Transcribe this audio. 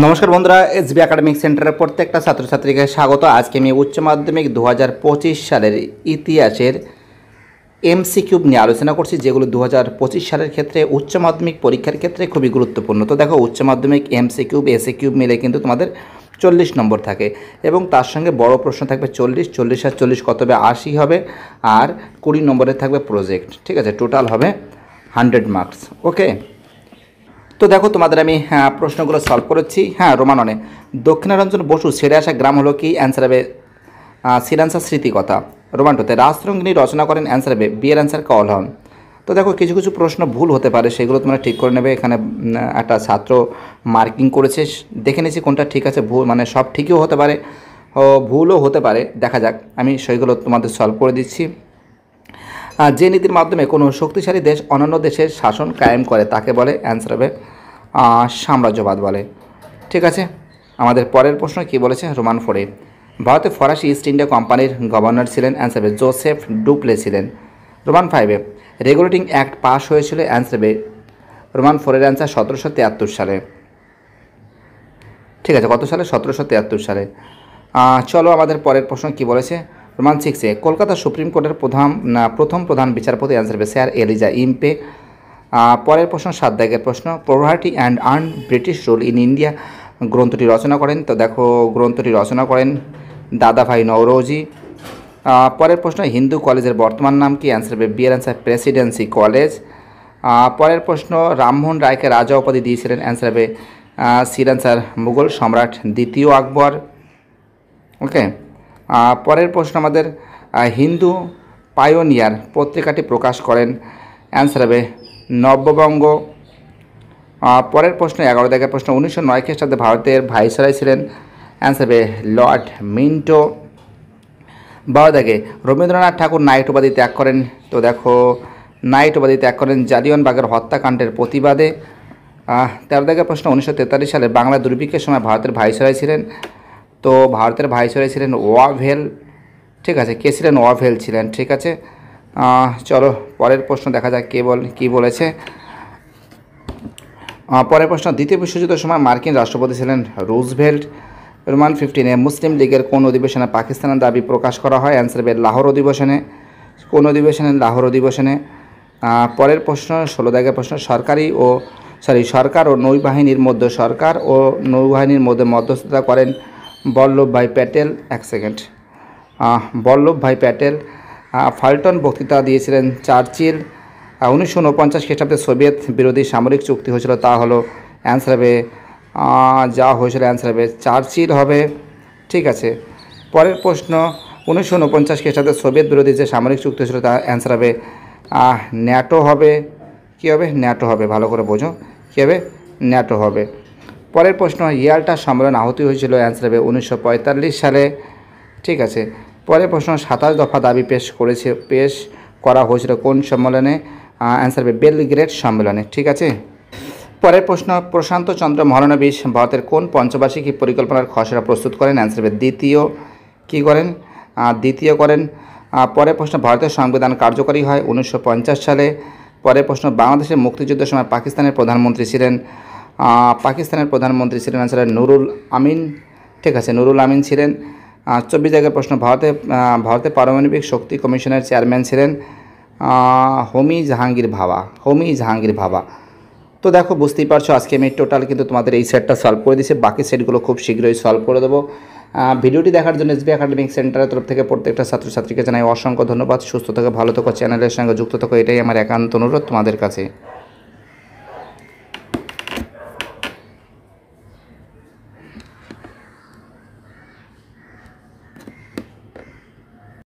নমস্কার বন্ধুরা, SB academic সেন্টারের প্রত্যেকটা ছাত্রছাত্রীকে স্বাগত। আজকে আমি উচ্চ মাধ্যমিক 2025 সালের ইতিহাসের এমসিকিউ নিয়ে আলোচনা করছি, যেগুলো 2025 সালের ক্ষেত্রে উচ্চ মাধ্যমিক পরীক্ষার ক্ষেত্রে খুবই গুরুত্বপূর্ণ। তো দেখো, উচ্চ মাধ্যমিক এমসিকিউ এসিকিউ মিলে কিন্তু তোমাদের 40 নম্বর থাকে এবং তার সঙ্গে বড় প্রশ্ন থাকবে 40 আর 40 কত হবে, 80 হবে। আর 20 নম্বরের থাকবে প্রজেক্ট। ঠিক আছে, টোটাল হবে 100 মার্কস। ওকে, তো দেখো তোমাদের আমি প্রশ্নগুলো সলভ করেছি। রোমাননে দক্ষিণারঞ্জন বসু ছেড়ে আসা গ্রাম হলো কি? অ্যান্সার হবে সিরানসা স্মৃতিকথা। রোমান্টোতে রাসরঙ্গিনী রচনা করেন? অ্যান্সার হবে বি এর অ্যান্সার কলহন। তো দেখো, কিছু কিছু প্রশ্ন ভুল হতে পারে, সেগুলো তোমরা ঠিক করে নেবে। এখানে একটা ছাত্র মার্কিং করেছে, দেখে নিয়েছি কোনটা ঠিক আছে। ভুল মানে সব ঠিকও হতে পারে, ভুলও হতে পারে, দেখা যাক। আমি সেইগুলো তোমাদের সলভ করে দিচ্ছি। যে নীতির মাধ্যমে কোনো শক্তিশালী দেশ অন্যান্য দেশের শাসন কায়েম করে তাকে বলে? অ্যান্সার হবে সাম্রাজ্যবাদ বলে। ঠিক আছে, আমাদের পরের প্রশ্ন কি বলেছে? রোমান ফোরে ভারতে ফরাসি ইস্ট ইন্ডিয়া কোম্পানির গভর্নর ছিলেন? অ্যান্সার হবে জোসেফ ডুপ্লে ছিলেন। রোমান ফাইভে রেগুলেটিং অ্যাক্ট পাস হয়েছিল? অ্যান্সার হবে রোমান ফোরের অ্যান্সার 1773 সালে। ঠিক আছে, কত সালে? 1773 সালে। চলো আমাদের পরের প্রশ্ন কি বলেছে? রোমান সিক্সে কলকাতা সুপ্রিম কোর্টের প্রথম প্রধান বিচারপতি? অ্যান্সার হবে স্যার এলিজা ইম্পে। পরের প্রশ্ন 7 দাগের প্রশ্ন। Poverty and earn British rule in India গ্রন্থটি রচনা করেন? তো দেখো, গ্রন্থটি রচনা করেন দাদাভাই নওরোজি। পরের প্রশ্ন হিন্দু কলেজের বর্তমান নাম কি? অ্যান্সার হবে বি এর অ্যান্সার প্রেসিডেন্সি কলেজ। পরের প্রশ্ন রামমোহন রায়কে রাজা উপাধি দিয়েছিলেন? অ্যান্সার হবে সির অ্যান্সার মুঘল সম্রাট দ্বিতীয় আকবর। ওকে, পরের প্রশ্ন আমাদের হিন্দু পায়োনিয়ার পত্রিকাটি প্রকাশ করেন? অ্যান্সার হবে নববঙ্গ। পরের প্রশ্ন 11 দাগের প্রশ্ন। 1909 খ্রিস্টাব্দে ভারতের ভাইসরয় ছিলেন? অ্যান্সার হবে লর্ড মিন্টো। 12 দাগে রবীন্দ্রনাথ ঠাকুর নাইট উপাধি ত্যাগ করেন? তো দেখো, নাইট উপাধি ত্যাগ করেন জালিয়ানবাগের হত্যাকাণ্ডের প্রতিবাদে। 13 দাগের প্রশ্ন। 1943 সালে বাংলা দুর্ভিক্ষের সময় ভারতের ভাইসরয় ছিলেন? তো ভারতের ভাইসরয় ছিলেন ওয়াভেল। ঠিক আছে, কে ছিলেন? ওয়াভেল ছিলেন। ঠিক আছে, চলো পরের প্রশ্ন দেখা যাক কী বলেছে। পরের প্রশ্ন দ্বিতীয় বিশ্বযুদ্ধের সময় মার্কিন রাষ্ট্রপতি ছিলেন রুজভেল্ট। রোমান 15-এ মুসলিম লীগের কোন অধিবেশনে পাকিস্তানের দাবি প্রকাশ করা হয়? অ্যান্সার হবে লাহোর অধিবেশনে। কোন অধিবেশনে? লাহোর অধিবেশনে। পরের প্রশ্ন 16 দাগের প্রশ্ন। সরকার ও নৌবাহিনীর মধ্যে মধ্যস্থতা করেন বল্লভভাই প্যাটেল। এক সেকেন্ড, বল্লভভাই প্যাটেল। ফাল্টন বক্তৃতা দিয়েছিলেন চার্চিল। 1949 খ্রিস্টাব্দে সোভিয়েত বিরোধী সামরিক চুক্তি হয়েছিল, তা হলো? অ্যান্সার হবে যা হয়েছিল অ্যান্সার হবে চার্চিল হবে। ঠিক আছে, পরের প্রশ্ন 1949 খ্রিস্টাব্দে সোভিয়েত বিরোধী যে সামরিক চুক্তি হয়েছিল তা অ্যান্সার হবে ন্যাটো হবে। কী হবে? ন্যাটো হবে। ভালো করে বোঝো, কী হবে? ন্যাটো হবে। পরের প্রশ্ন ইয়াল্টা সম্মেলন আহতি হয়েছিল? অ্যান্সার হবে 1945 সালে। ঠিক আছে, পরের প্রশ্ন 27 দফা দাবি পেশ করা হয়েছিল কোন সম্মেলনে? অ্যান্সার হবে বেলগ্রেড সম্মেলনে। ঠিক আছে, পরের প্রশ্ন প্রশান্ত চন্দ্র মহলানবিশ ভারতের কোন পঞ্চবার্ষিকী পরিকল্পনার খসড়া প্রস্তুত করেন? অ্যান্সার হবে দ্বিতীয়। কী করেন? দ্বিতীয় করেন। পরের প্রশ্ন ভারতের সংবিধান কার্যকরী হয় 1950 সালে। পরের প্রশ্ন বাংলাদেশের মুক্তিযুদ্ধের সময় পাকিস্তানের প্রধানমন্ত্রী ছিলেন? অ্যান্সার নুরুল আমিন। ঠিক আছে, নুরুল আমিন ছিলেন। 24 জায়গার প্রশ্ন ভারতের পারমাণবিক শক্তি কমিশনের চেয়ারম্যান ছিলেন? হোমি জাহাঙ্গীর ভাবা। তো দেখো, বুঝতেই পারছো আজকে আমি টোটাল কিন্তু তোমাদের এই সেটটা সলভ করে দিয়েছি। বাকি সেটগুলো খুব শীঘ্রই সলভ করে দেবো। ভিডিওটি দেখার জন্য এসবি একাডেমিক সেন্টারের তরফ থেকে প্রত্যেকটা ছাত্রছাত্রীকে জানাই অসংখ্য ধন্যবাদ। সুস্থ থাকো, ভালো থাকো, চ্যানেলের সঙ্গে যুক্ত থাকো, এটাই আমার একান্ত অনুরোধ তোমাদের কাছে।